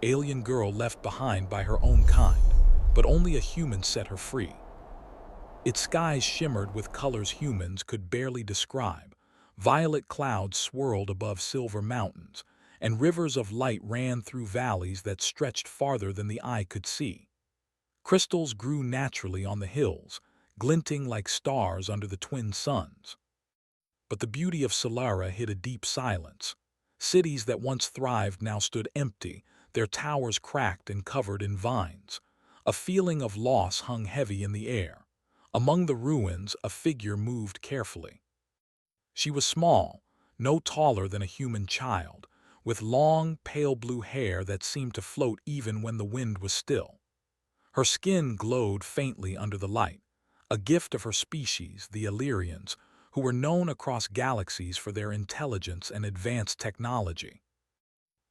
alien girl left behind by her own kind, but only a human set her free. Its skies shimmered with colors humans could barely describe. Violet clouds swirled above silver mountains, and rivers of light ran through valleys that stretched farther than the eye could see. Crystals grew naturally on the hills, glinting like stars under the twin suns. But the beauty of Solara hid a deep silence. Cities that once thrived now stood empty, their towers cracked and covered in vines. A feeling of loss hung heavy in the air. Among the ruins, a figure moved carefully. She was small, no taller than a human child, with long, pale blue hair that seemed to float even when the wind was still. Her skin glowed faintly under the light, a gift of her species, the Illyrians, who were known across galaxies for their intelligence and advanced technology.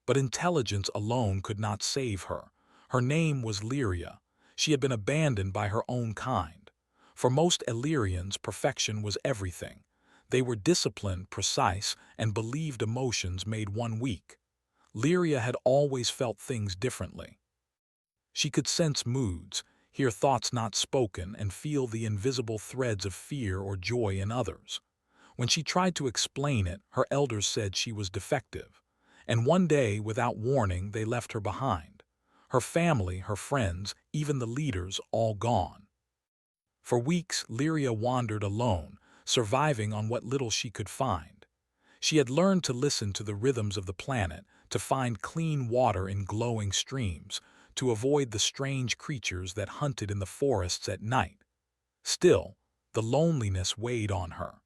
But intelligence alone could not save her. Her name was Lyria. She had been abandoned by her own kind. For most Illyrians, perfection was everything. They were disciplined, precise, and believed emotions made one weak. Lyria had always felt things differently. She could sense moods, hear thoughts not spoken, and feel the invisible threads of fear or joy in others. When she tried to explain it, her elders said she was defective. And one day, without warning, they left her behind. Her family, her friends, even the leaders, all gone. For weeks, Lyria wandered alone, surviving on what little she could find. She had learned to listen to the rhythms of the planet, to find clean water in glowing streams, to avoid the strange creatures that hunted in the forests at night. Still, the loneliness weighed on her.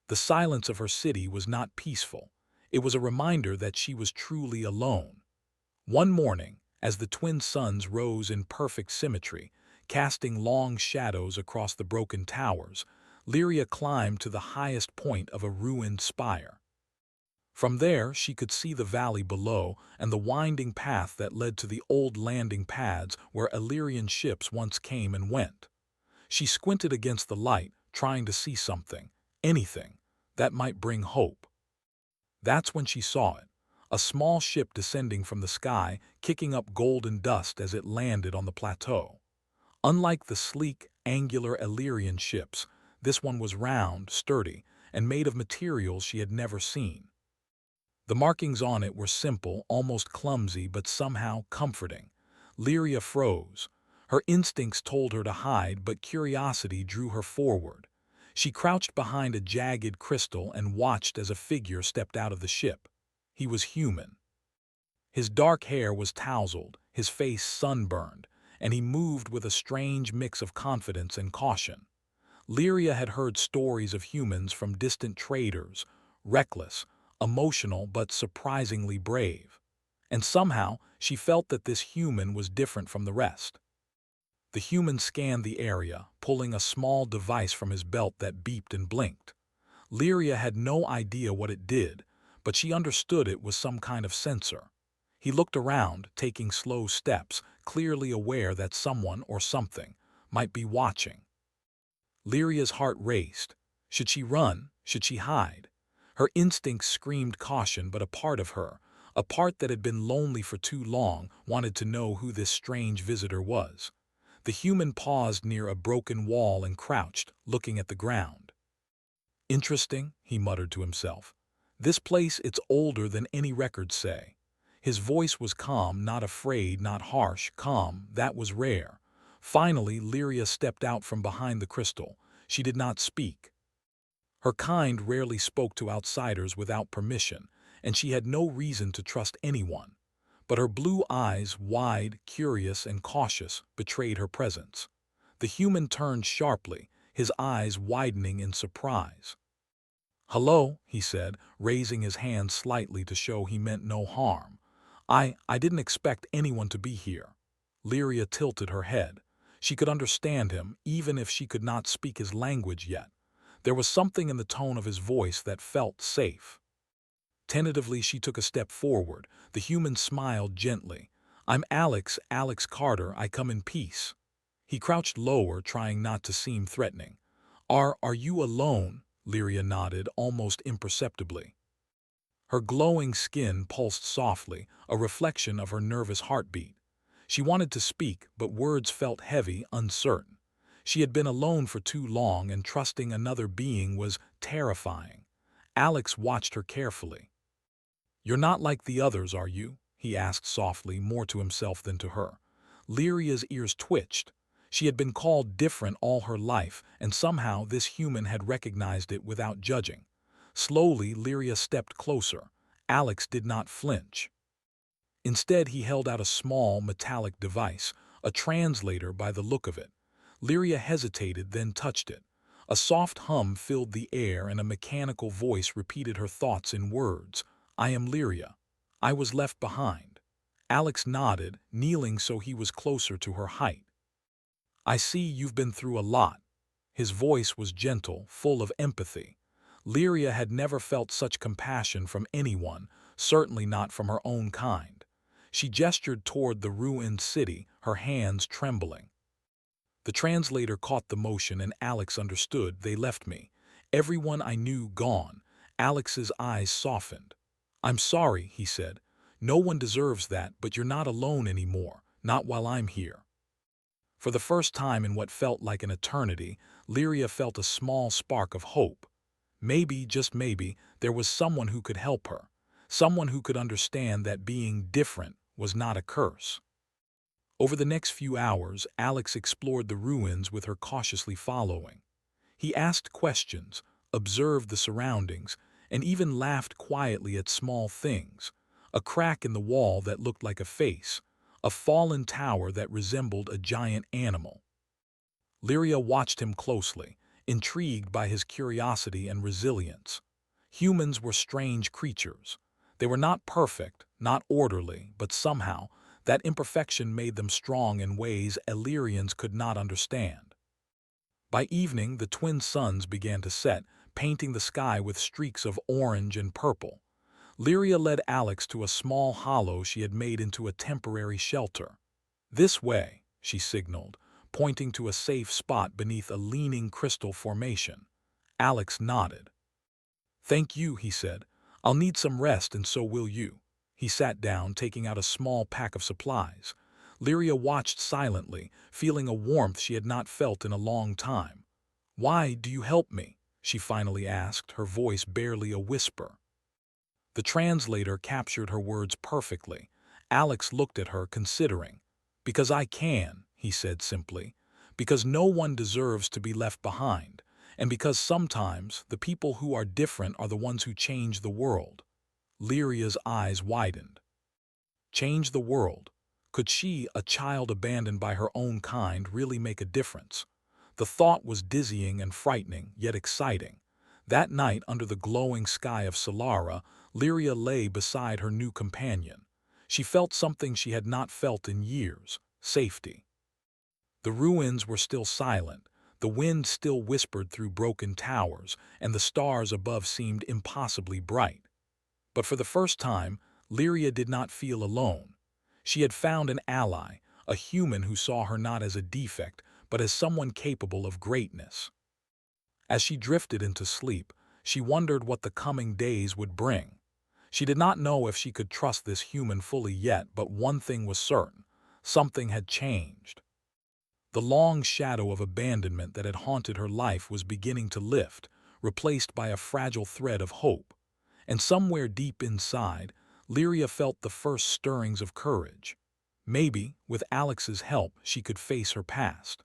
The silence of her city was not peaceful. It was a reminder that she was truly alone. One morning, as the twin suns rose in perfect symmetry, casting long shadows across the broken towers, Lyria climbed to the highest point of a ruined spire. From there, she could see the valley below and the winding path that led to the old landing pads where Illyrian ships once came and went. She squinted against the light, trying to see something, anything, that might bring hope. That's when she saw it, a small ship descending from the sky, kicking up golden dust as it landed on the plateau. Unlike the sleek, angular Illyrian ships, this one was round, sturdy, and made of materials she had never seen. The markings on it were simple, almost clumsy, but somehow comforting. Lyria froze. Her instincts told her to hide, but curiosity drew her forward. She crouched behind a jagged crystal and watched as a figure stepped out of the ship. He was human. His dark hair was tousled, his face sunburned, and he moved with a strange mix of confidence and caution. Lyria had heard stories of humans from distant traders, reckless, emotional, but surprisingly brave. And somehow, she felt that this human was different from the rest. The human scanned the area, pulling a small device from his belt that beeped and blinked. Lyria had no idea what it did, but she understood it was some kind of sensor. He looked around, taking slow steps, clearly aware that someone or something might be watching. Lyria's heart raced. Should she run? Should she hide? Her instincts screamed caution, but a part of her, a part that had been lonely for too long, wanted to know who this strange visitor was. The human paused near a broken wall and crouched, looking at the ground. Interesting, he muttered to himself. This place, it's older than any records say. His voice was calm, not afraid, not harsh, calm. That was rare. Finally, Lyria stepped out from behind the crystal. She did not speak. Her kind rarely spoke to outsiders without permission, and she had no reason to trust anyone. But her blue eyes, wide, curious, and cautious, betrayed her presence. The human turned sharply, his eyes widening in surprise. "Hello," he said, raising his hand slightly to show he meant no harm. I didn't expect anyone to be here." Lyria tilted her head. She could understand him, even if she could not speak his language yet. There was something in the tone of his voice that felt safe. Tentatively, she took a step forward. The human smiled gently. "I'm Alex, Alex Carter. I come in peace." He crouched lower, trying not to seem threatening. Are you alone?" Lyria nodded, almost imperceptibly. Her glowing skin pulsed softly, a reflection of her nervous heartbeat. She wanted to speak, but words felt heavy, uncertain. She had been alone for too long, and trusting another being was terrifying. Alex watched her carefully. "You're not like the others, are you?" he asked softly, more to himself than to her. Lyria's ears twitched. She had been called different all her life, and somehow this human had recognized it without judging. Slowly, Lyria stepped closer. Alex did not flinch. Instead, he held out a small, metallic device, a translator by the look of it. Lyria hesitated, then touched it. A soft hum filled the air, and a mechanical voice repeated her thoughts in words. "I am Lyria. I was left behind." Alex nodded, kneeling so he was closer to her height. "I see you've been through a lot." His voice was gentle, full of empathy. Lyria had never felt such compassion from anyone, certainly not from her own kind. She gestured toward the ruined city, her hands trembling. The translator caught the motion, and Alex understood. "They left me. Everyone I knew gone." Alex's eyes softened. "I'm sorry," he said. "No one deserves that, but you're not alone anymore, not while I'm here." For the first time in what felt like an eternity, Lyria felt a small spark of hope. Maybe, just maybe, there was someone who could help her, someone who could understand that being different was not a curse. Over the next few hours, Alex explored the ruins with her cautiously following. He asked questions, observed the surroundings, and even laughed quietly at small things: a crack in the wall that looked like a face, a fallen tower that resembled a giant animal. Lyria watched him closely, intrigued by his curiosity and resilience. Humans were strange creatures. They were not perfect, not orderly, but somehow that imperfection made them strong in ways Illyrians could not understand. By evening, the twin suns began to set, painting the sky with streaks of orange and purple. Lyria led Alex to a small hollow she had made into a temporary shelter. "This way," she signaled, pointing to a safe spot beneath a leaning crystal formation. Alex nodded. "Thank you," he said. "I'll need some rest, and so will you." He sat down, taking out a small pack of supplies. Lyria watched silently, feeling a warmth she had not felt in a long time. "Why do you help me?" she finally asked, her voice barely a whisper. The translator captured her words perfectly. Alex looked at her, considering. "Because I can," he said simply. "Because no one deserves to be left behind. And because sometimes the people who are different are the ones who change the world." Lyria's eyes widened. Change the world? Could she, a child abandoned by her own kind, really make a difference? The thought was dizzying and frightening, yet exciting. That night, under the glowing sky of Solara, Lyria lay beside her new companion. She felt something she had not felt in years: safety. The ruins were still silent, the wind still whispered through broken towers, and the stars above seemed impossibly bright. But for the first time, Lyria did not feel alone. She had found an ally, a human who saw her not as a defect, but as someone capable of greatness. As she drifted into sleep, she wondered what the coming days would bring. She did not know if she could trust this human fully yet, but one thing was certain: something had changed. The long shadow of abandonment that had haunted her life was beginning to lift, replaced by a fragile thread of hope. And somewhere deep inside, Lyria felt the first stirrings of courage. Maybe, with Alex's help, she could face her past.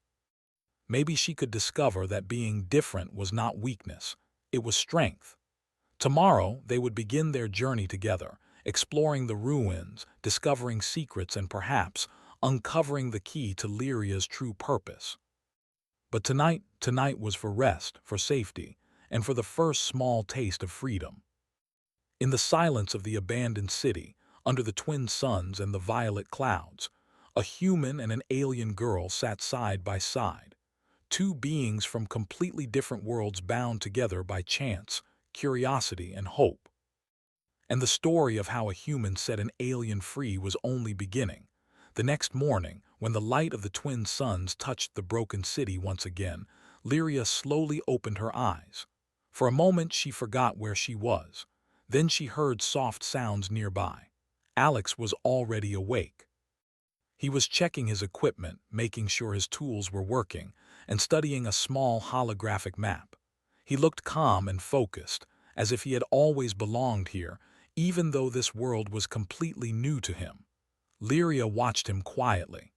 Maybe she could discover that being different was not weakness, it was strength. Tomorrow, they would begin their journey together, exploring the ruins, discovering secrets, and perhaps uncovering the key to Lyria's true purpose. But tonight was for rest, for safety, and for the first small taste of freedom. In the silence of the abandoned city, under the twin suns and the violet clouds, a human and an alien girl sat side by side. Two beings from completely different worlds bound together by chance, curiosity, and hope. And the story of how a human set an alien free was only beginning. The next morning, when the light of the twin suns touched the broken city once again, Lyria slowly opened her eyes. For a moment she forgot where she was. Then she heard soft sounds nearby. Alex was already awake. He was checking his equipment, making sure his tools were working, and studying a small holographic map. He looked calm and focused, as if he had always belonged here, even though this world was completely new to him. Lyria watched him quietly.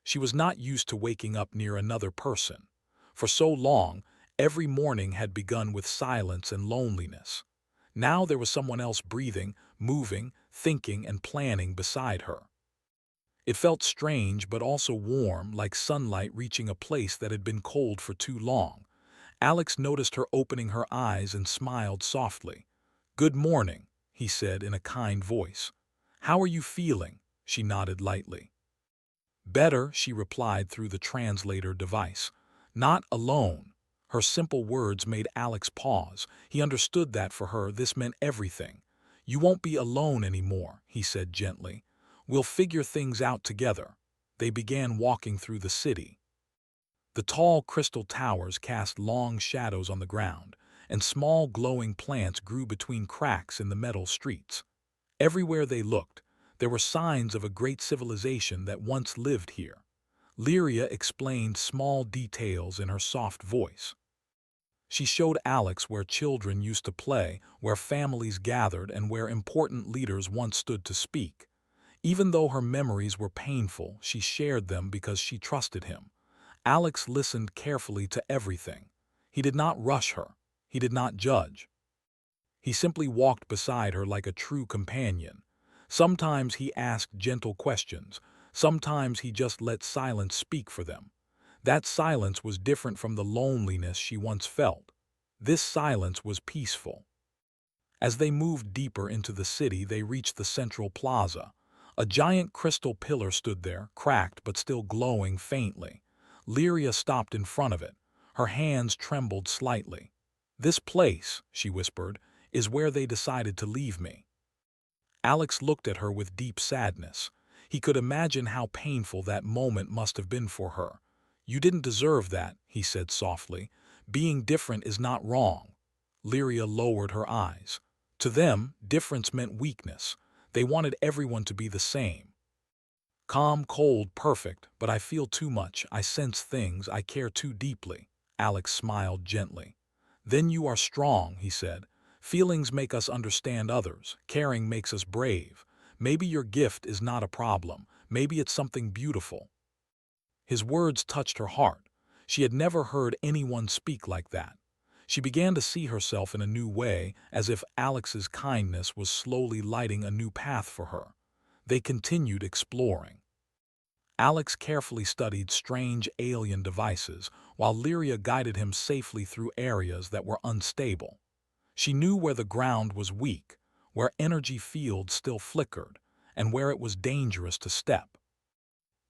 She was not used to waking up near another person. For so long, every morning had begun with silence and loneliness. Now there was someone else breathing, moving, thinking, and planning beside her. It felt strange but also warm, like sunlight reaching a place that had been cold for too long. Alex noticed her opening her eyes and smiled softly. "Good morning," he said in a kind voice. "How are you feeling?" She nodded lightly. "Better," she replied through the translator device. "Not alone." Her simple words made Alex pause. He understood that for her this meant everything. "You won't be alone anymore," he said gently. "We'll figure things out together." They began walking through the city. The tall crystal towers cast long shadows on the ground, and small glowing plants grew between cracks in the metal streets. Everywhere they looked, there were signs of a great civilization that once lived here. Lyria explained small details in her soft voice. She showed Alex where children used to play, where families gathered, and where important leaders once stood to speak. Even though her memories were painful, she shared them because she trusted him. Alex listened carefully to everything. He did not rush her. He did not judge. He simply walked beside her like a true companion. Sometimes he asked gentle questions. Sometimes he just let silence speak for them. That silence was different from the loneliness she once felt. This silence was peaceful. As they moved deeper into the city, they reached the central plaza. A giant crystal pillar stood there, cracked but still glowing faintly. Lyria stopped in front of it. Her hands trembled slightly. "This place," she whispered, "is where they decided to leave me." Alex looked at her with deep sadness. He could imagine how painful that moment must have been for her. "You didn't deserve that," he said softly. "Being different is not wrong." Lyria lowered her eyes. To them, difference meant weakness. They wanted everyone to be the same. "Calm, cold, perfect, but I feel too much, I sense things, I care too deeply." Alex smiled gently. "Then you are strong," he said. "Feelings make us understand others. Caring makes us brave. Maybe your gift is not a problem. Maybe it's something beautiful." His words touched her heart. She had never heard anyone speak like that. She began to see herself in a new way, as if Alex's kindness was slowly lighting a new path for her. They continued exploring. Alex carefully studied strange alien devices, while Lyria guided him safely through areas that were unstable. She knew where the ground was weak, where energy fields still flickered, and where it was dangerous to step.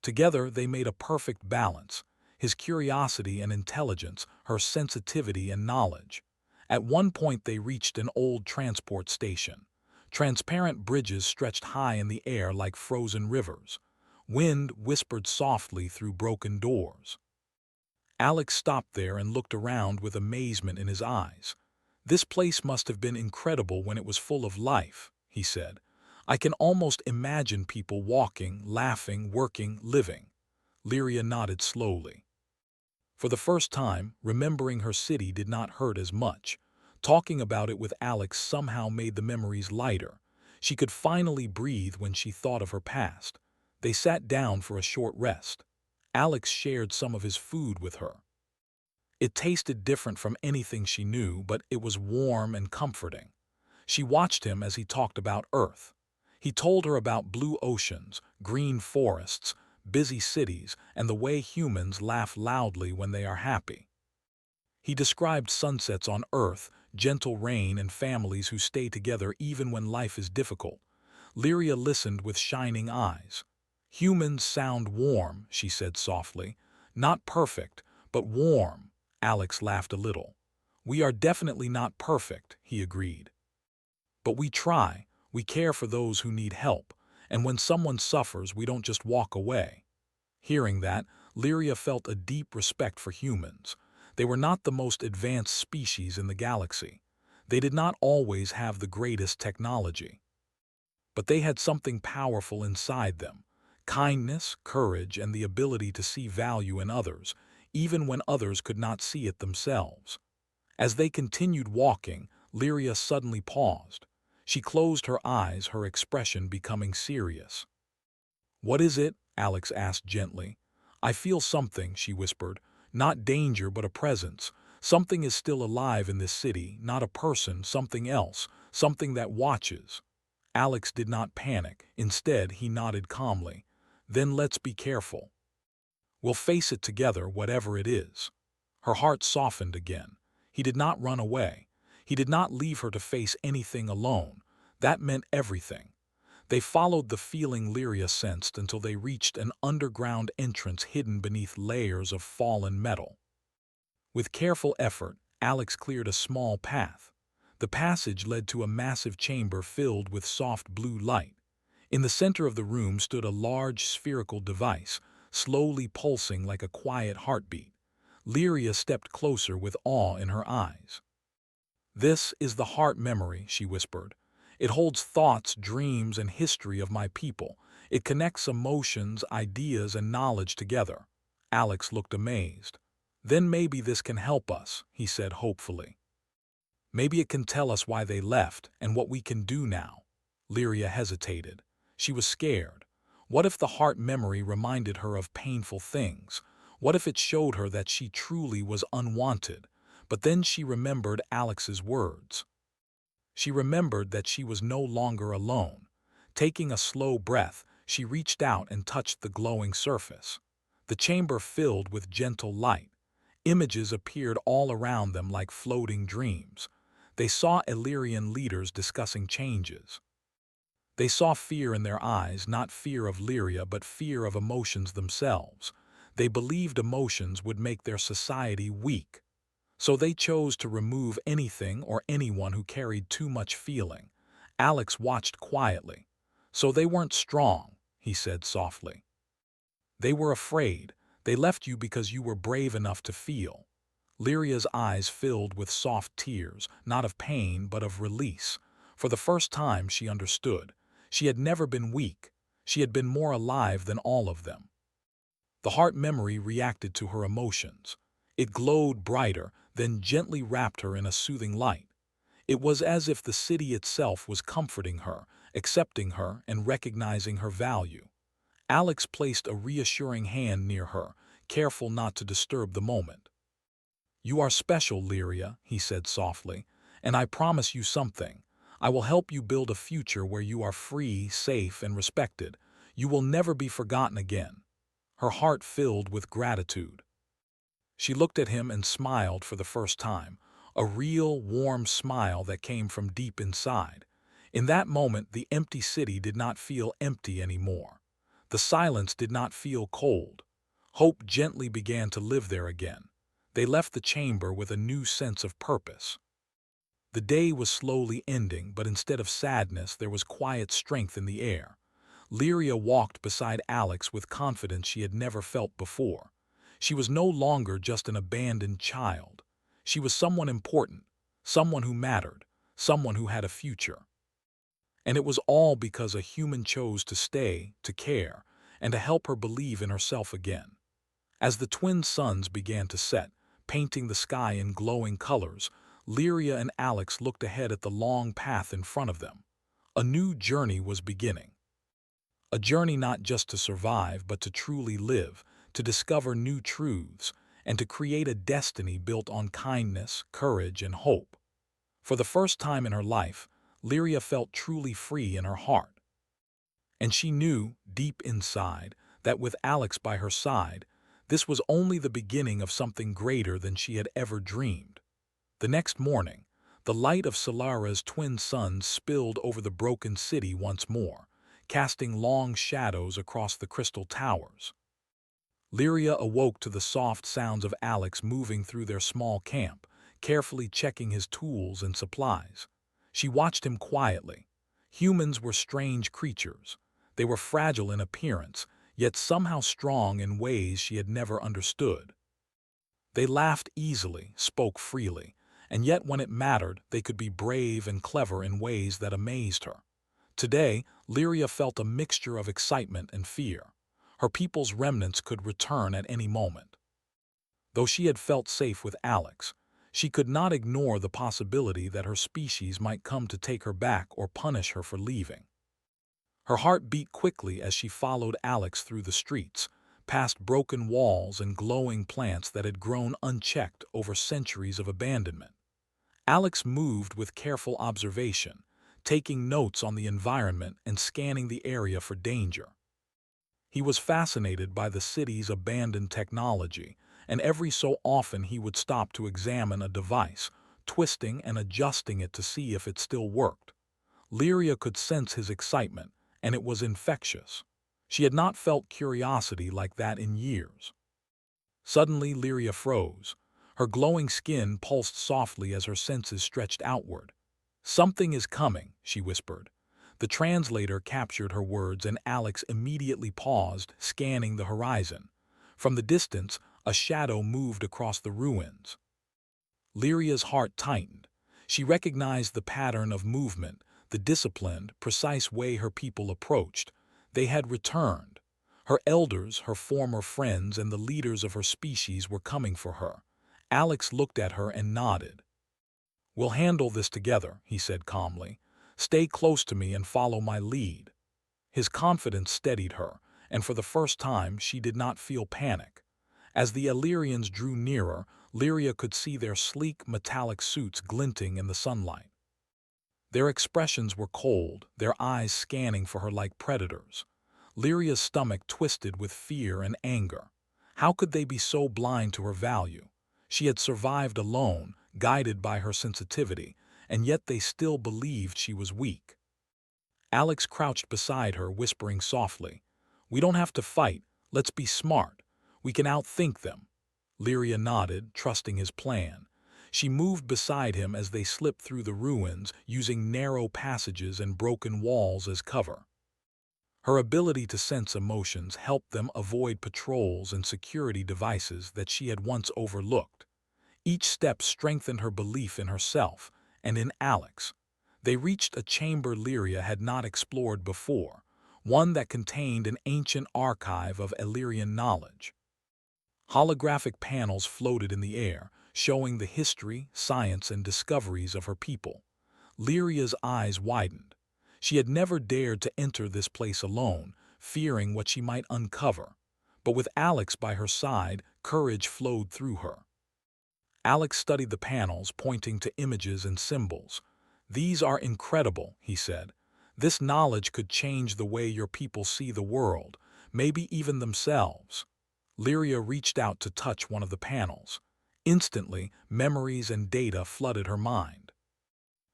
Together they made a perfect balance, his curiosity and intelligence, her sensitivity and knowledge. At one point they reached an old transport station. Transparent bridges stretched high in the air like frozen rivers. Wind whispered softly through broken doors. Alex stopped there and looked around with amazement in his eyes. "This place must have been incredible when it was full of life," he said. "I can almost imagine people walking, laughing, working, living." Lyria nodded slowly. For the first time, remembering her city did not hurt as much. Talking about it with Alex somehow made the memories lighter. She could finally breathe when she thought of her past. They sat down for a short rest. Alex shared some of his food with her. It tasted different from anything she knew, but it was warm and comforting. She watched him as he talked about Earth. He told her about blue oceans, green forests, busy cities, and the way humans laugh loudly when they are happy. He described sunsets on Earth, gentle rain, and families who stay together even when life is difficult. Lyria listened with shining eyes. "Humans sound warm," she said softly. "Not perfect, but warm." Alex laughed a little. "We are definitely not perfect," he agreed. "But we try. We care for those who need help. And when someone suffers, we don't just walk away." Hearing that, Lyria felt a deep respect for humans. They were not the most advanced species in the galaxy. They did not always have the greatest technology, but they had something powerful inside them: kindness, courage, and the ability to see value in others, even when others could not see it themselves. As they continued walking, Lyria suddenly paused. She closed her eyes, her expression becoming serious. "What is it?" Alex asked gently. "I feel something," she whispered. "Not danger, but a presence. Something is still alive in this city, not a person, something else, something that watches." Alex did not panic. Instead, he nodded calmly. "Then let's be careful. We'll face it together, whatever it is." Her heart softened again. He did not run away. He did not leave her to face anything alone. That meant everything. They followed the feeling Lyria sensed until they reached an underground entrance hidden beneath layers of fallen metal. With careful effort, Alex cleared a small path. The passage led to a massive chamber filled with soft blue light. In the center of the room stood a large spherical device, slowly pulsing like a quiet heartbeat. Lyria stepped closer with awe in her eyes. "This is the heart memory," she whispered. "It holds thoughts, dreams, and history of my people. It connects emotions, ideas, and knowledge together." Alex looked amazed. "Then maybe this can help us," he said hopefully. "Maybe it can tell us why they left and what we can do now." Lyria hesitated. She was scared. What if the heart memory reminded her of painful things? What if it showed her that she truly was unwanted? But then she remembered Alex's words. She remembered that she was no longer alone. Taking a slow breath, she reached out and touched the glowing surface. The chamber filled with gentle light. Images appeared all around them like floating dreams. They saw Illyrian leaders discussing changes. They saw fear in their eyes, not fear of Lyria, but fear of emotions themselves. They believed emotions would make their society weak. So they chose to remove anything or anyone who carried too much feeling. Alex watched quietly. "So they weren't strong," he said softly. "They were afraid. They left you because you were brave enough to feel." Lyria's eyes filled with soft tears, not of pain but of release. For the first time she understood. She had never been weak. She had been more alive than all of them. The heart memory reacted to her emotions. It glowed brighter, then gently wrapped her in a soothing light. It was as if the city itself was comforting her, accepting her, and recognizing her value. Alex placed a reassuring hand near her, careful not to disturb the moment. "You are special, Lyria," he said softly, "and I promise you something. I will help you build a future where you are free, safe, and respected. You will never be forgotten again." Her heart filled with gratitude. She looked at him and smiled for the first time, a real, warm smile that came from deep inside. In that moment, the empty city did not feel empty anymore. The silence did not feel cold. Hope gently began to live there again. They left the chamber with a new sense of purpose. The day was slowly ending, but instead of sadness, there was quiet strength in the air. Lyria walked beside Alex with confidence she had never felt before. She was no longer just an abandoned child. She was someone important, someone who mattered, someone who had a future. And it was all because a human chose to stay, to care, and to help her believe in herself again. As the twin suns began to set, painting the sky in glowing colors, Lyria and Alex looked ahead at the long path in front of them. A new journey was beginning. A journey not just to survive, but to truly live, to discover new truths, and to create a destiny built on kindness, courage, and hope. For the first time in her life, Lyria felt truly free in her heart. And she knew, deep inside, that with Alex by her side, this was only the beginning of something greater than she had ever dreamed. The next morning, the light of Solara's twin suns spilled over the broken city once more, casting long shadows across the crystal towers. Lyria awoke to the soft sounds of Alex moving through their small camp, carefully checking his tools and supplies. She watched him quietly. Humans were strange creatures. They were fragile in appearance, yet somehow strong in ways she had never understood. They laughed easily, spoke freely, and yet when it mattered, they could be brave and clever in ways that amazed her. Today, Lyria felt a mixture of excitement and fear. Her people's remnants could return at any moment. Though she had felt safe with Alex, she could not ignore the possibility that her species might come to take her back or punish her for leaving. Her heart beat quickly as she followed Alex through the streets, past broken walls and glowing plants that had grown unchecked over centuries of abandonment. Alex moved with careful observation, taking notes on the environment and scanning the area for danger. He was fascinated by the city's abandoned technology, and every so often he would stop to examine a device, twisting and adjusting it to see if it still worked. Lyria could sense his excitement, and it was infectious. She had not felt curiosity like that in years. Suddenly, Lyria froze. Her glowing skin pulsed softly as her senses stretched outward. "Something is coming," she whispered. The translator captured her words, and Alex immediately paused, scanning the horizon. From the distance, a shadow moved across the ruins. Lyria's heart tightened. She recognized the pattern of movement, the disciplined, precise way her people approached. They had returned. Her elders, her former friends, and the leaders of her species were coming for her. Alex looked at her and nodded. "We'll handle this together," he said calmly. "Stay close to me and follow my lead." His confidence steadied her, and for the first time she did not feel panic. As the Illyrians drew nearer, Lyria could see their sleek, metallic suits glinting in the sunlight. Their expressions were cold, their eyes scanning for her like predators. Lyria's stomach twisted with fear and anger. How could they be so blind to her value? She had survived alone, guided by her sensitivity, and yet they still believed she was weak. Alex crouched beside her, whispering softly, "We don't have to fight. Let's be smart. We can outthink them." Lyria nodded, trusting his plan. She moved beside him as they slipped through the ruins, using narrow passages and broken walls as cover. Her ability to sense emotions helped them avoid patrols and security devices that she had once overlooked. Each step strengthened her belief in herself and in Alex. They reached a chamber Lyria had not explored before, one that contained an ancient archive of Illyrian knowledge. Holographic panels floated in the air, showing the history, science, and discoveries of her people. Lyria's eyes widened. She had never dared to enter this place alone, fearing what she might uncover. But with Alex by her side, courage flowed through her. Alex studied the panels, pointing to images and symbols. "These are incredible," he said. "This knowledge could change the way your people see the world, maybe even themselves." Lyria reached out to touch one of the panels. Instantly, memories and data flooded her mind.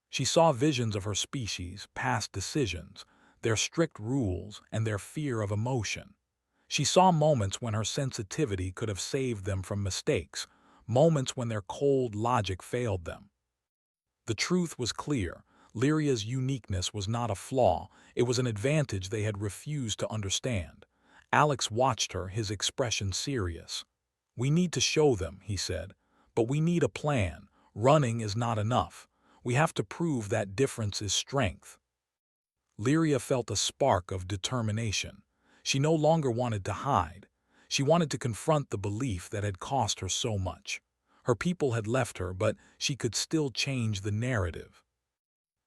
She saw visions of her species, past decisions, their strict rules, and their fear of emotion. She saw moments when her sensitivity could have saved them from mistakes, moments when their cold logic failed them. The truth was clear. Lyria's uniqueness was not a flaw, it was an advantage they had refused to understand. Alex watched her, his expression serious. "We need to show them," he said, "but we need a plan. Running is not enough. We have to prove that difference is strength." Lyria felt a spark of determination. She no longer wanted to hide. She wanted to confront the belief that had cost her so much. Her people had left her, but she could still change the narrative.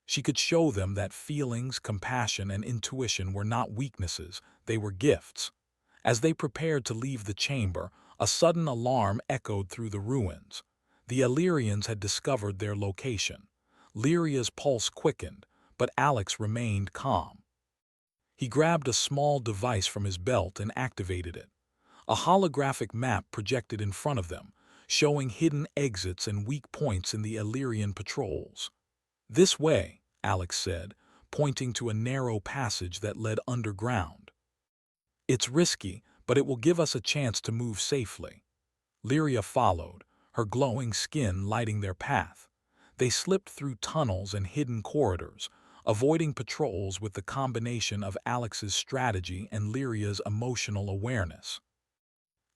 She could show them that feelings, compassion, and intuition were not weaknesses, they were gifts. As they prepared to leave the chamber, a sudden alarm echoed through the ruins. The Illyrians had discovered their location. Lyria's pulse quickened, but Alex remained calm. He grabbed a small device from his belt and activated it. A holographic map projected in front of them, showing hidden exits and weak points in the Illyrian patrols. "This way," Alex said, pointing to a narrow passage that led underground. "It's risky, but it will give us a chance to move safely." Lyria followed, her glowing skin lighting their path. They slipped through tunnels and hidden corridors, avoiding patrols with the combination of Alex's strategy and Lyria's emotional awareness.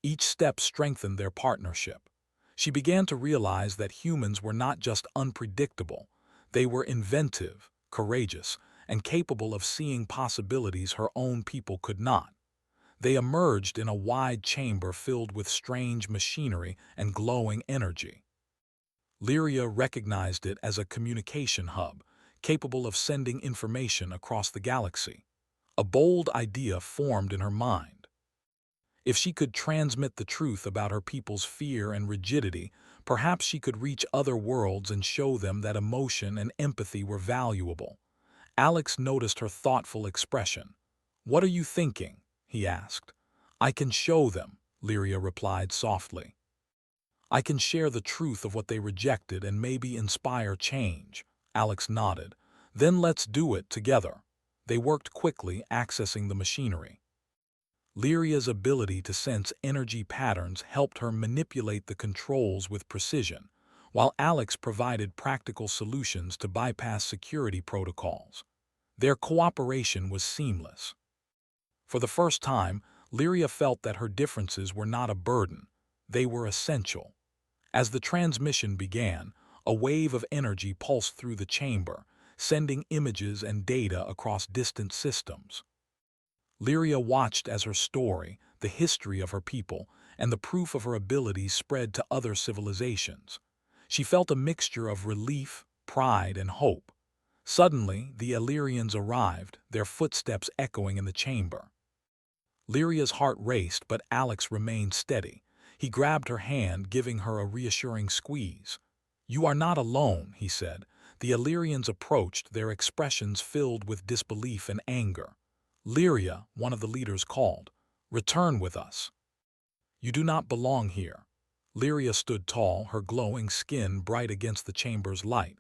Each step strengthened their partnership. She began to realize that humans were not just unpredictable, they were inventive, courageous, and capable of seeing possibilities her own people could not. They emerged in a wide chamber filled with strange machinery and glowing energy. Lyria recognized it as a communication hub, capable of sending information across the galaxy. A bold idea formed in her mind. If she could transmit the truth about her people's fear and rigidity, perhaps she could reach other worlds and show them that emotion and empathy were valuable. Alex noticed her thoughtful expression. "What are you thinking?" he asked. "I can show them," Lyria replied softly. "I can share the truth of what they rejected and maybe inspire change." Alex nodded. "Then let's do it together." They worked quickly, accessing the machinery. Lyria's ability to sense energy patterns helped her manipulate the controls with precision, while Alex provided practical solutions to bypass security protocols. Their cooperation was seamless. For the first time, Lyria felt that her differences were not a burden, they were essential. As the transmission began, a wave of energy pulsed through the chamber, sending images and data across distant systems. Lyria watched as her story, the history of her people, and the proof of her abilities spread to other civilizations. She felt a mixture of relief, pride, and hope. Suddenly, the Illyrians arrived, their footsteps echoing in the chamber. Lyria's heart raced, but Alex remained steady. He grabbed her hand, giving her a reassuring squeeze. "You are not alone," he said. The Illyrians approached, their expressions filled with disbelief and anger. "Lyria," one of the leaders called, "return with us. You do not belong here." Lyria stood tall, her glowing skin bright against the chamber's light.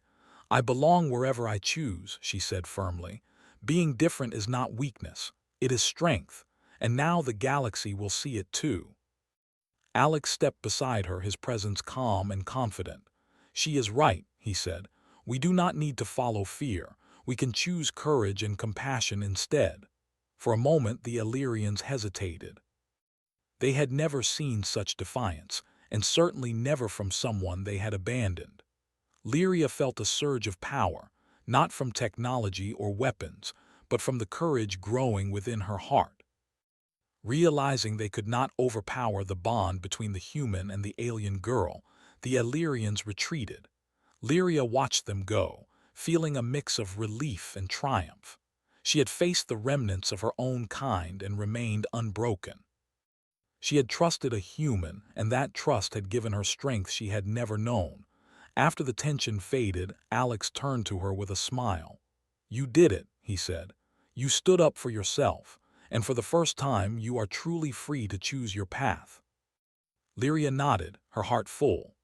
"I belong wherever I choose," she said firmly. "Being different is not weakness, it is strength, and now the galaxy will see it too." Alex stepped beside her, his presence calm and confident. "She is right," he said. "We do not need to follow fear. We can choose courage and compassion instead." For a moment, the Illyrians hesitated. They had never seen such defiance, and certainly never from someone they had abandoned. Lyria felt a surge of power, not from technology or weapons, but from the courage growing within her heart. Realizing they could not overpower the bond between the human and the alien girl, the Illyrians retreated. Lyria watched them go, feeling a mix of relief and triumph. She had faced the remnants of her own kind and remained unbroken. She had trusted a human, and that trust had given her strength she had never known. After the tension faded, Alex turned to her with a smile. "You did it," he said. "You stood up for yourself, and for the first time you are truly free to choose your path." Lyria nodded, her heart full.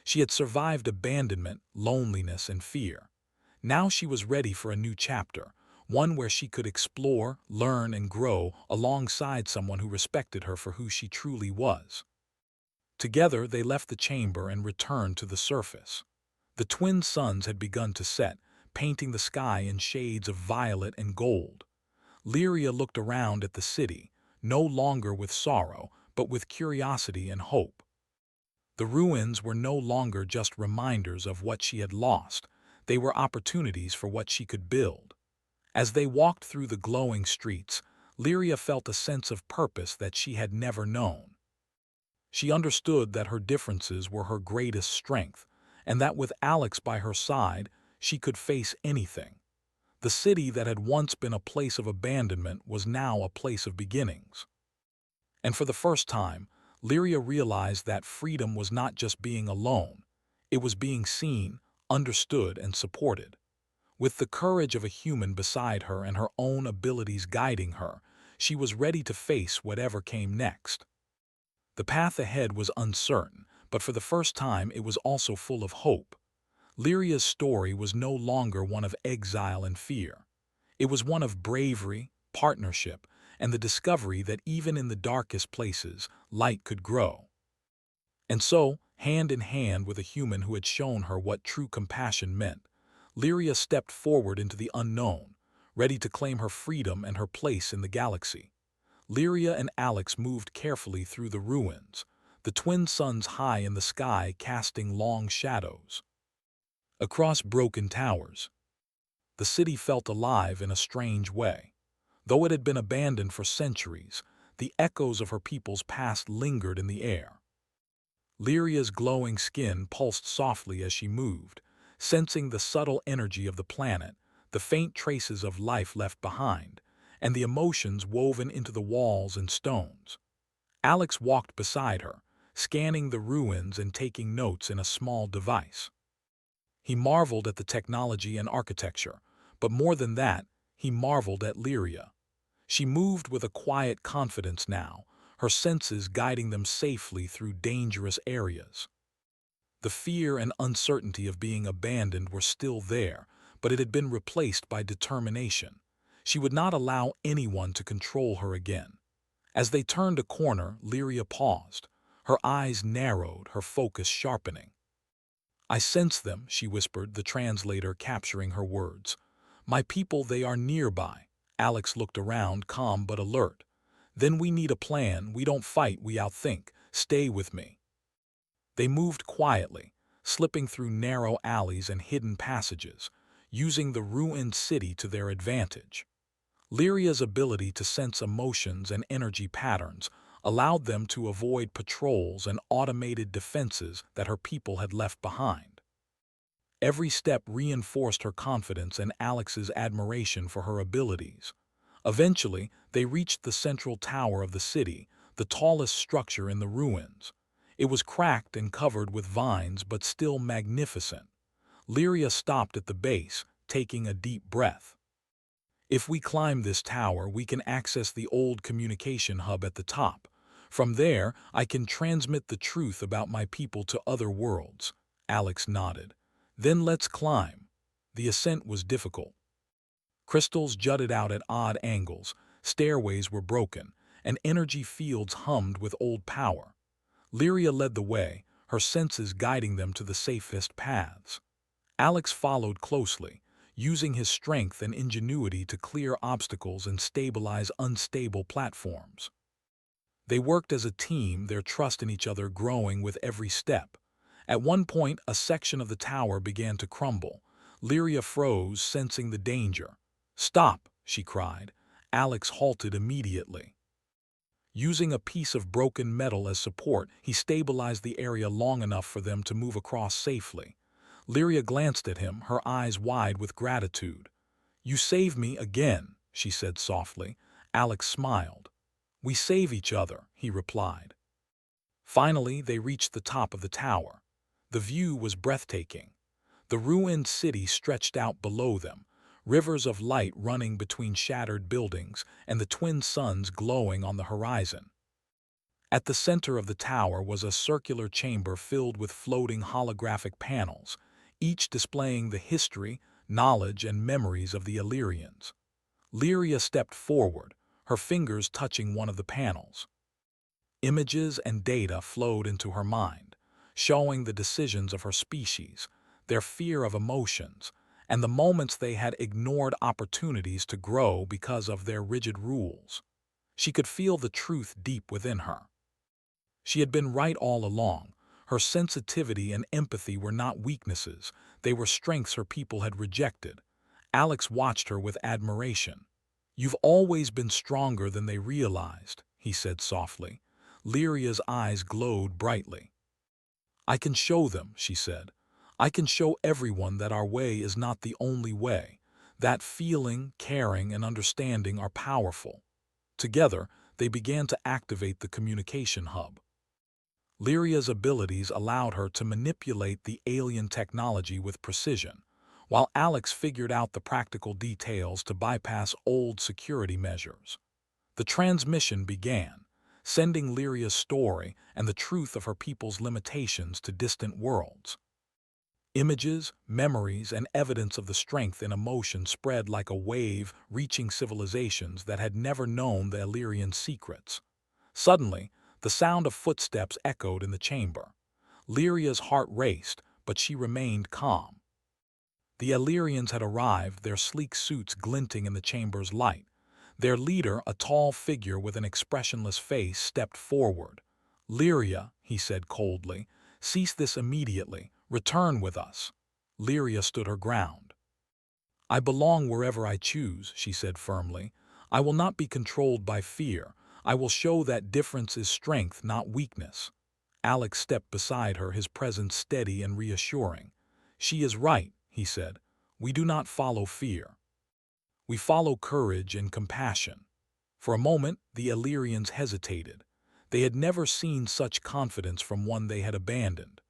She had survived abandonment, loneliness, and fear. Now she was ready for a new chapter, one where she could explore, learn, and grow alongside someone who respected her for who she truly was. Together, they left the chamber and returned to the surface. The twin suns had begun to set, painting the sky in shades of violet and gold. Lyria looked around at the city, no longer with sorrow, but with curiosity and hope. The ruins were no longer just reminders of what she had lost, they were opportunities for what she could build. As they walked through the glowing streets, Lyria felt a sense of purpose that she had never known. She understood that her differences were her greatest strength, and that with Alex by her side, she could face anything. The city that had once been a place of abandonment was now a place of beginnings. And for the first time, Lyria realized that freedom was not just being alone, it was being seen, understood, and supported. With the courage of a human beside her and her own abilities guiding her, she was ready to face whatever came next. The path ahead was uncertain, but for the first time it was also full of hope. Lyria's story was no longer one of exile and fear. It was one of bravery, partnership, and the discovery that even in the darkest places, light could grow. And so, hand in hand with a human who had shown her what true compassion meant, Lyria stepped forward into the unknown, ready to claim her freedom and her place in the galaxy. Lyria and Alex moved carefully through the ruins, the twin suns high in the sky casting long shadows. Across broken towers, the city felt alive in a strange way. Though it had been abandoned for centuries, the echoes of her people's past lingered in the air. Lyria's glowing skin pulsed softly as she moved, sensing the subtle energy of the planet, the faint traces of life left behind, and the emotions woven into the walls and stones. Alex walked beside her, scanning the ruins and taking notes in a small device. He marveled at the technology and architecture, but more than that, he marveled at Lyria. She moved with a quiet confidence now, her senses guiding them safely through dangerous areas. The fear and uncertainty of being abandoned were still there, but it had been replaced by determination. She would not allow anyone to control her again. As they turned a corner, Lyria paused. Her eyes narrowed, her focus sharpening. "I sense them," she whispered, the translator capturing her words. "My people, they are nearby." Alex looked around, calm but alert. "Then we need a plan. We don't fight, we outthink. Stay with me." They moved quietly, slipping through narrow alleys and hidden passages, using the ruined city to their advantage. Lyria's ability to sense emotions and energy patterns allowed them to avoid patrols and automated defenses that her people had left behind. Every step reinforced her confidence and Alex's admiration for her abilities. Eventually, they reached the central tower of the city, the tallest structure in the ruins. It was cracked and covered with vines, but still magnificent. Lyria stopped at the base, taking a deep breath. "If we climb this tower, we can access the old communication hub at the top. From there, I can transmit the truth about my people to other worlds." Alex nodded. "Then let's climb." The ascent was difficult. Crystals jutted out at odd angles, stairways were broken, and energy fields hummed with old power. Lyria led the way, her senses guiding them to the safest paths. Alex followed closely, using his strength and ingenuity to clear obstacles and stabilize unstable platforms. They worked as a team, their trust in each other growing with every step. At one point, a section of the tower began to crumble. Lyria froze, sensing the danger. "Stop!" she cried. Alex halted immediately. Using a piece of broken metal as support, he stabilized the area long enough for them to move across safely. Lyria glanced at him, her eyes wide with gratitude. "You saved me again," she said softly. Alex smiled. "We save each other," he replied. Finally, they reached the top of the tower. The view was breathtaking. The ruined city stretched out below them, rivers of light running between shattered buildings and the twin suns glowing on the horizon. At the center of the tower was a circular chamber filled with floating holographic panels, each displaying the history, knowledge, and memories of the Illyrians. Lyria stepped forward, her fingers touching one of the panels. Images and data flowed into her mind, showing the decisions of her species, their fear of emotions, and the moments they had ignored opportunities to grow because of their rigid rules. She could feel the truth deep within her. She had been right all along. Her sensitivity and empathy were not weaknesses, they were strengths her people had rejected. Alex watched her with admiration. "You've always been stronger than they realized," he said softly. Lyria's eyes glowed brightly. "I can show them," she said. "I can show everyone that our way is not the only way, that feeling, caring, and understanding are powerful." Together, they began to activate the communication hub. Lyria's abilities allowed her to manipulate the alien technology with precision, while Alex figured out the practical details to bypass old security measures. The transmission began, sending Lyria's story and the truth of her people's limitations to distant worlds. Images, memories, and evidence of the strength in emotion spread like a wave, reaching civilizations that had never known the Illyrian secrets. Suddenly, the sound of footsteps echoed in the chamber. Lyria's heart raced, but she remained calm. The Illyrians had arrived, their sleek suits glinting in the chamber's light. Their leader, a tall figure with an expressionless face, stepped forward. "Lyria," he said coldly, "cease this immediately. Return with us." Lyria stood her ground. "I belong wherever I choose," she said firmly. "I will not be controlled by fear. I will show that difference is strength, not weakness." Alex stepped beside her, his presence steady and reassuring. "She is right," he said. "We do not follow fear. We follow courage and compassion." For a moment, the Illyrians hesitated. They had never seen such confidence from one they had abandoned.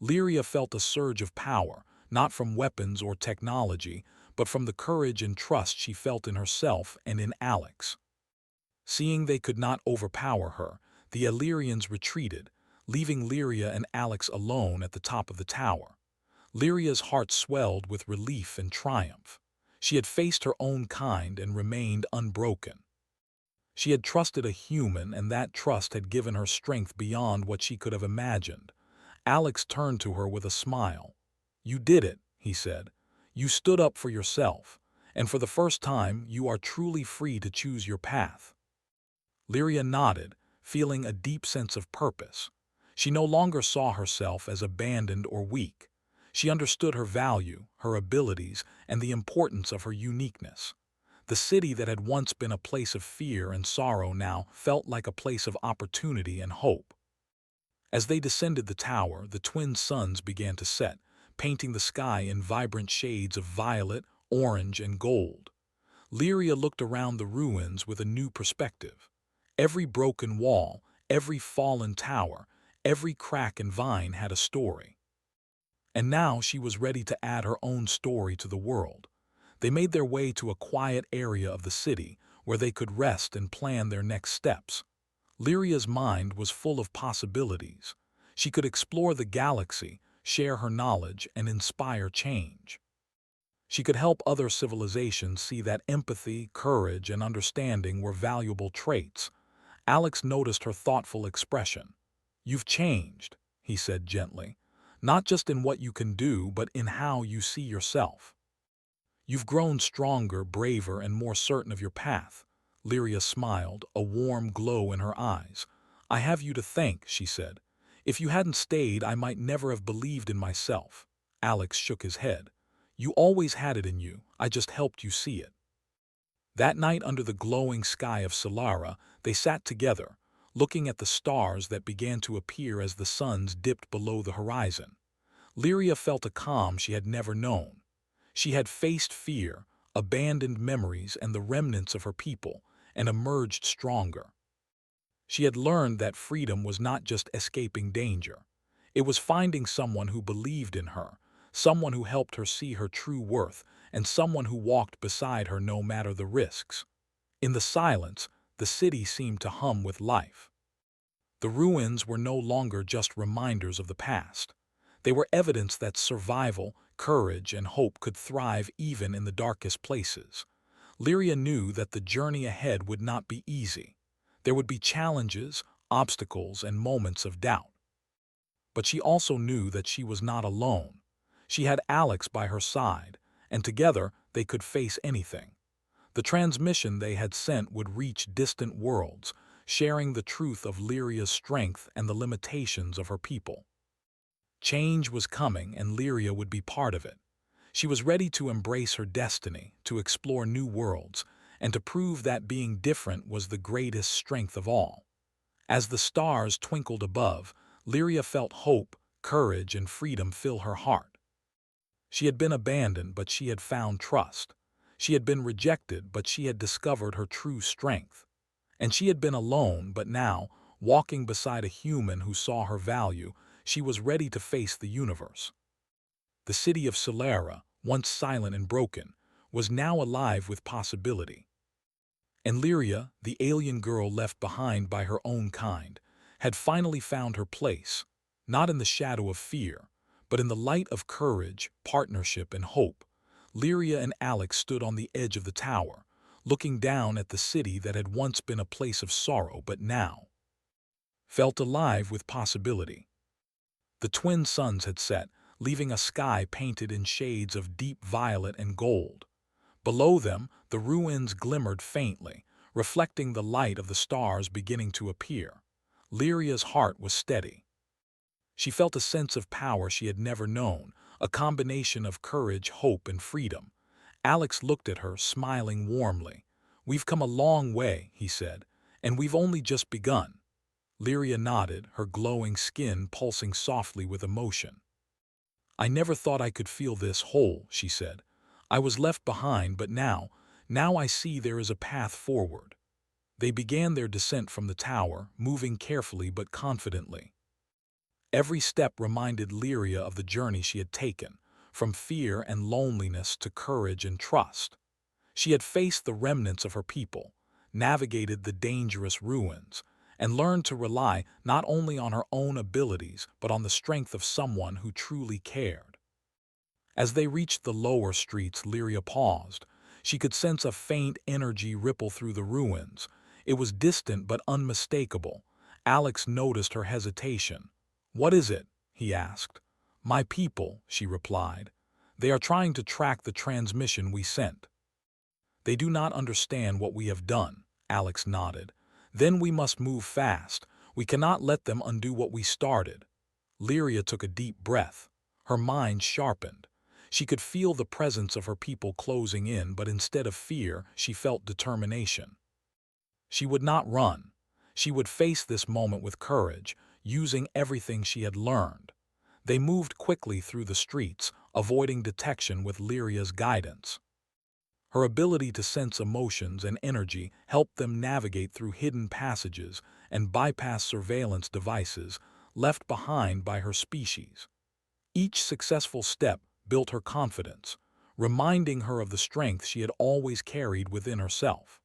Lyria felt a surge of power, not from weapons or technology, but from the courage and trust she felt in herself and in Alex. Seeing they could not overpower her, the Illyrians retreated, leaving Lyria and Alex alone at the top of the tower. Lyria's heart swelled with relief and triumph. She had faced her own kind and remained unbroken. She had trusted a human, and that trust had given her strength beyond what she could have imagined. Alex turned to her with a smile. "You did it," he said. "You stood up for yourself, and for the first time you are truly free to choose your path." Lyria nodded, feeling a deep sense of purpose. She no longer saw herself as abandoned or weak. She understood her value, her abilities, and the importance of her uniqueness. The city that had once been a place of fear and sorrow now felt like a place of opportunity and hope. As they descended the tower, the twin suns began to set, painting the sky in vibrant shades of violet, orange, and gold. Lyria looked around the ruins with a new perspective. Every broken wall, every fallen tower, every crack and vine had a story. And now she was ready to add her own story to the world. They made their way to a quiet area of the city where they could rest and plan their next steps. Lyria's mind was full of possibilities. She could explore the galaxy, share her knowledge, and inspire change. She could help other civilizations see that empathy, courage, and understanding were valuable traits. Alex noticed her thoughtful expression. "You've changed," he said gently, "not just in what you can do, but in how you see yourself. You've grown stronger, braver, and more certain of your path." Lyria smiled, a warm glow in her eyes. "I have you to thank," she said. "If you hadn't stayed, I might never have believed in myself." Alex shook his head. "You always had it in you. I just helped you see it." That night under the glowing sky of Solara, they sat together, looking at the stars that began to appear as the suns dipped below the horizon. Lyria felt a calm she had never known. She had faced fear, abandoned memories and the remnants of her people, and emerged stronger. She had learned that freedom was not just escaping danger. It was finding someone who believed in her, someone who helped her see her true worth, and someone who walked beside her no matter the risks. In the silence, the city seemed to hum with life. The ruins were no longer just reminders of the past. They were evidence that survival, courage, and hope could thrive even in the darkest places. Lyria knew that the journey ahead would not be easy. There would be challenges, obstacles, and moments of doubt. But she also knew that she was not alone. She had Alex by her side, and together they could face anything. The transmission they had sent would reach distant worlds, sharing the truth of Lyria's strength and the limitations of her people. Change was coming, and Lyria would be part of it. She was ready to embrace her destiny, to explore new worlds, and to prove that being different was the greatest strength of all. As the stars twinkled above, Lyria felt hope, courage, and freedom fill her heart. She had been abandoned, but she had found trust. She had been rejected, but she had discovered her true strength. And she had been alone, but now, walking beside a human who saw her value, she was ready to face the universe. The city of Solara, once silent and broken, was now alive with possibility. And Lyria, the alien girl left behind by her own kind, had finally found her place, not in the shadow of fear, but in the light of courage, partnership, and hope. Lyria and Alex stood on the edge of the tower, looking down at the city that had once been a place of sorrow but now felt alive with possibility. The twin suns had set, leaving a sky painted in shades of deep violet and gold. Below them, the ruins glimmered faintly, reflecting the light of the stars beginning to appear. Lyria's heart was steady. She felt a sense of power she had never known, a combination of courage, hope, and freedom. Alex looked at her, smiling warmly. "We've come a long way," he said, "and we've only just begun." Lyria nodded, her glowing skin pulsing softly with emotion. "I never thought I could feel this whole," she said. "I was left behind, but now I see there is a path forward." They began their descent from the tower, moving carefully but confidently. Every step reminded Lyria of the journey she had taken, from fear and loneliness to courage and trust. She had faced the remnants of her people, navigated the dangerous ruins, and learned to rely not only on her own abilities but on the strength of someone who truly cared. As they reached the lower streets, Lyria paused. She could sense a faint energy ripple through the ruins. It was distant but unmistakable. Alex noticed her hesitation. "What is it?" he asked. "My people," she replied. "They are trying to track the transmission we sent." "They do not understand what we have done," Alex nodded. "Then we must move fast. We cannot let them undo what we started." Lyria took a deep breath. Her mind sharpened. She could feel the presence of her people closing in, but instead of fear, she felt determination. She would not run. She would face this moment with courage, using everything she had learned. They moved quickly through the streets, avoiding detection with Lyria's guidance. Her ability to sense emotions and energy helped them navigate through hidden passages and bypass surveillance devices left behind by her species. Each successful step built her confidence, reminding her of the strength she had always carried within herself.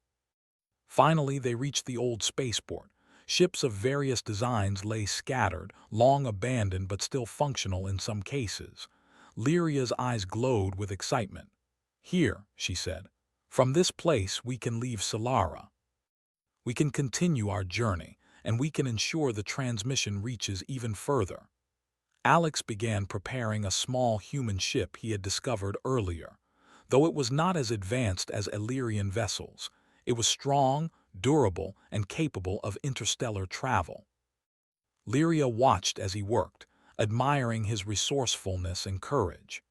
Finally, they reached the old spaceport. Ships of various designs lay scattered, long abandoned but still functional in some cases. Lyria's eyes glowed with excitement. "Here," she said, "from this place we can leave Solara. We can continue our journey, and we can ensure the transmission reaches even further." Alex began preparing a small human ship he had discovered earlier. Though it was not as advanced as Illyrian vessels, it was strong, durable, and capable of interstellar travel. Lyria watched as he worked, admiring his resourcefulness and courage.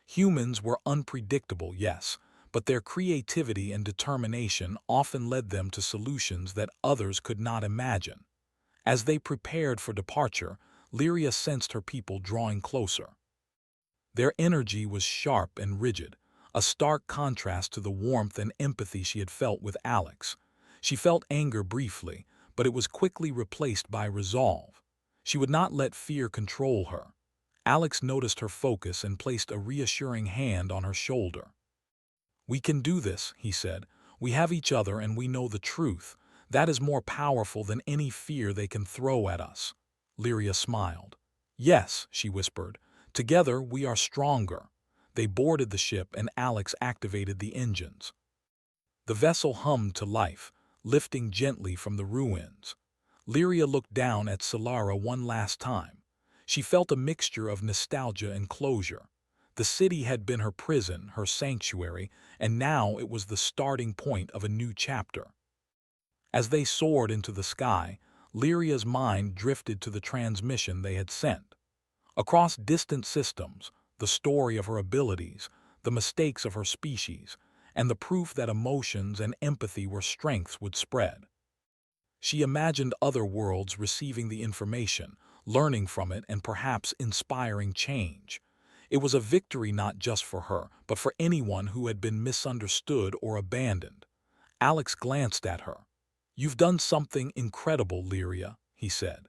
Humans were unpredictable, yes, but their creativity and determination often led them to solutions that others could not imagine. As they prepared for departure, Lyria sensed her people drawing closer. Their energy was sharp and rigid, a stark contrast to the warmth and empathy she had felt with Alex. She felt anger briefly, but it was quickly replaced by resolve. She would not let fear control her. Alex noticed her focus and placed a reassuring hand on her shoulder. "We can do this," he said. "We have each other and we know the truth. That is more powerful than any fear they can throw at us." Lyria smiled. "Yes," she whispered. "Together we are stronger." They boarded the ship and Alex activated the engines. The vessel hummed to life, lifting gently from the ruins. Lyria looked down at Solara one last time. She felt a mixture of nostalgia and closure. The city had been her prison, her sanctuary, and now it was the starting point of a new chapter. As they soared into the sky, Lyria's mind drifted to the transmission they had sent. Across distant systems, the story of her abilities, the mistakes of her species, and the proof that emotions and empathy were strengths would spread. She imagined other worlds receiving the information, learning from it, and perhaps inspiring change. It was a victory not just for her, but for anyone who had been misunderstood or abandoned. Alex glanced at her. "You've done something incredible, Lyria," he said.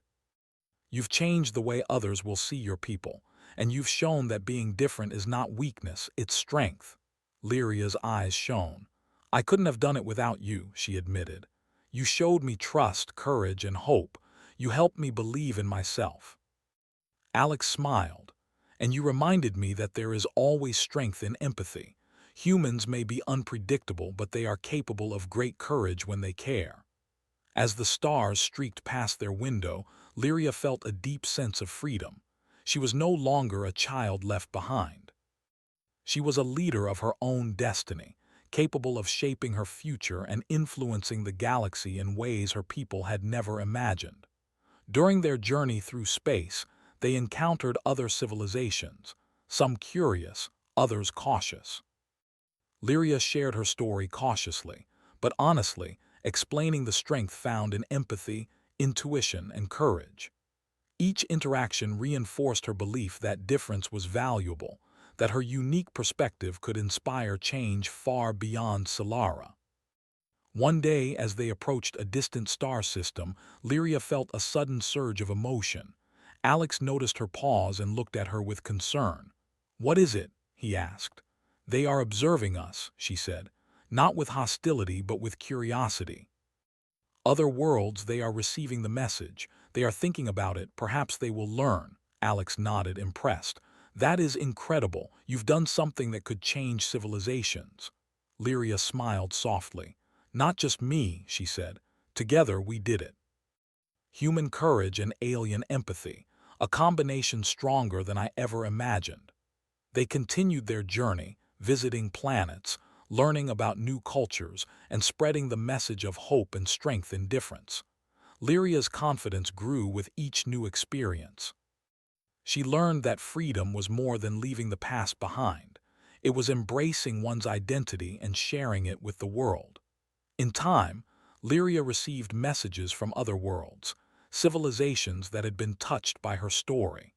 "You've changed the way others will see your people, and you've shown that being different is not weakness, it's strength." Lyria's eyes shone. "I couldn't have done it without you," she admitted. "You showed me trust, courage, and hope. You helped me believe in myself." Alex smiled. "And you reminded me that there is always strength in empathy. Humans may be unpredictable, but they are capable of great courage when they care." As the stars streaked past their window, Lyria felt a deep sense of freedom. She was no longer a child left behind. She was a leader of her own destiny, capable of shaping her future and influencing the galaxy in ways her people had never imagined. During their journey through space, they encountered other civilizations, some curious, others cautious. Lyria shared her story cautiously, but honestly, explaining the strength found in empathy, intuition, and courage. Each interaction reinforced her belief that difference was valuable, that her unique perspective could inspire change far beyond Solara. One day, as they approached a distant star system, Lyria felt a sudden surge of emotion. Alex noticed her pause and looked at her with concern. "What is it?" he asked. "They are observing us," she said, "not with hostility but with curiosity. Other worlds, they are receiving the message. They are thinking about it, perhaps they will learn." Alex nodded, impressed. "That is incredible. You've done something that could change civilizations." Lyria smiled softly. "Not just me," she said. "Together we did it." Human courage and alien empathy, a combination stronger than I ever imagined. They continued their journey, visiting planets, learning about new cultures, and spreading the message of hope and strength in difference. Lyria's confidence grew with each new experience. She learned that freedom was more than leaving the past behind. It was embracing one's identity and sharing it with the world. In time, Lyria received messages from other worlds, civilizations that had been touched by her story.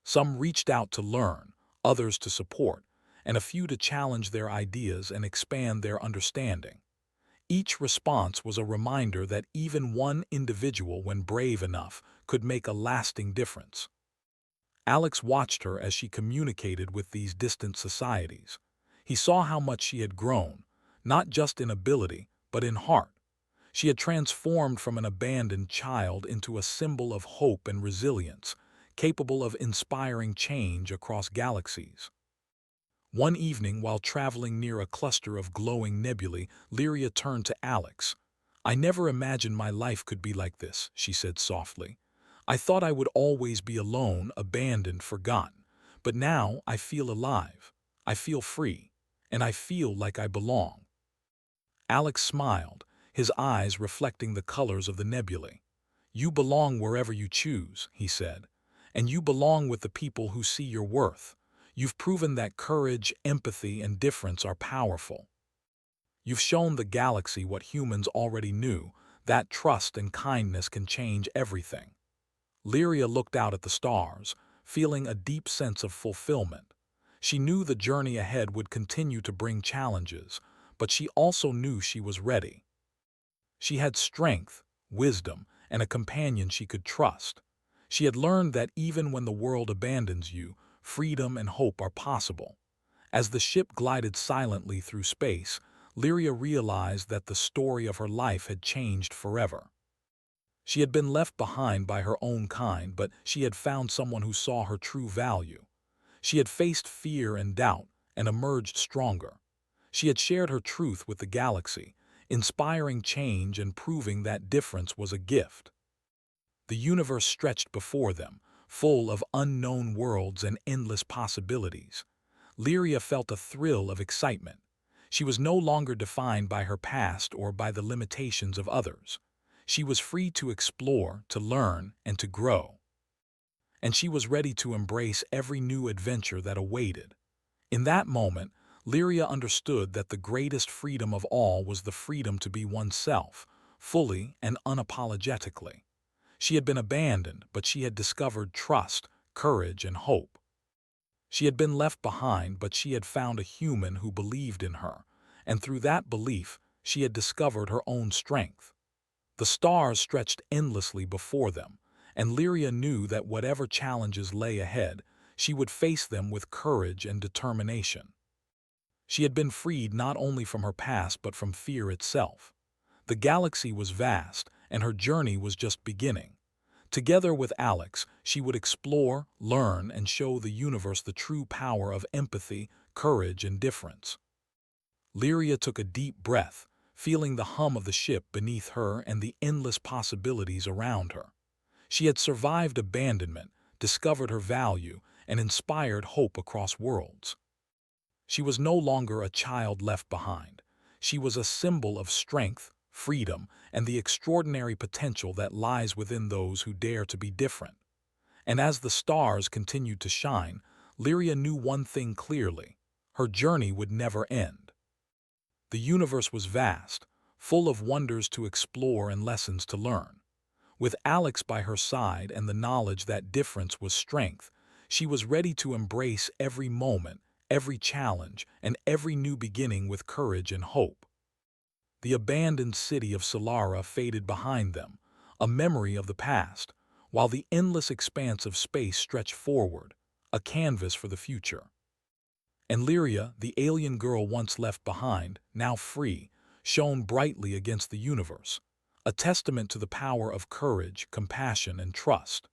Some reached out to learn, others to support, and a few to challenge their ideas and expand their understanding. Each response was a reminder that even one individual, when brave enough, could make a lasting difference. Alex watched her as she communicated with these distant societies. He saw how much she had grown, not just in ability, but in heart. She had transformed from an abandoned child into a symbol of hope and resilience, capable of inspiring change across galaxies. One evening, while traveling near a cluster of glowing nebulae, Lyria turned to Alex. "I never imagined my life could be like this," she said softly. "I thought I would always be alone, abandoned, forgotten. But now I feel alive. I feel free. And I feel like I belong." Alex smiled, his eyes reflecting the colors of the nebulae. "You belong wherever you choose," he said. "And you belong with the people who see your worth. You've proven that courage, empathy, and difference are powerful. You've shown the galaxy what humans already knew, that trust and kindness can change everything." Lyria looked out at the stars, feeling a deep sense of fulfillment. She knew the journey ahead would continue to bring challenges, but she also knew she was ready. She had strength, wisdom, and a companion she could trust. She had learned that even when the world abandons you, freedom and hope are possible. As the ship glided silently through space, Lyria realized that the story of her life had changed forever. She had been left behind by her own kind, but she had found someone who saw her true value. She had faced fear and doubt and emerged stronger. She had shared her truth with the galaxy, inspiring change and proving that difference was a gift. The universe stretched before them, full of unknown worlds and endless possibilities. Lyria felt a thrill of excitement. She was no longer defined by her past or by the limitations of others. She was free to explore, to learn, and to grow. And she was ready to embrace every new adventure that awaited. In that moment, Lyria understood that the greatest freedom of all was the freedom to be oneself, fully and unapologetically. She had been abandoned, but she had discovered trust, courage, and hope. She had been left behind, but she had found a human who believed in her, and through that belief, she had discovered her own strength. The stars stretched endlessly before them, and Lyria knew that whatever challenges lay ahead, she would face them with courage and determination. She had been freed not only from her past but from fear itself. The galaxy was vast, and her journey was just beginning. Together with Alex, she would explore, learn, and show the universe the true power of empathy, courage, and difference. Lyria took a deep breath, feeling the hum of the ship beneath her and the endless possibilities around her. She had survived abandonment, discovered her value, and inspired hope across worlds. She was no longer a child left behind. She was a symbol of strength, freedom, and the extraordinary potential that lies within those who dare to be different. And as the stars continued to shine, Lyria knew one thing clearly: her journey would never end. The universe was vast, full of wonders to explore and lessons to learn. With Alex by her side and the knowledge that difference was strength, she was ready to embrace every moment, every challenge, and every new beginning with courage and hope. The abandoned city of Solara faded behind them, a memory of the past, while the endless expanse of space stretched forward, a canvas for the future. And Lyria, the alien girl once left behind, now free, shone brightly against the universe, a testament to the power of courage, compassion, and trust.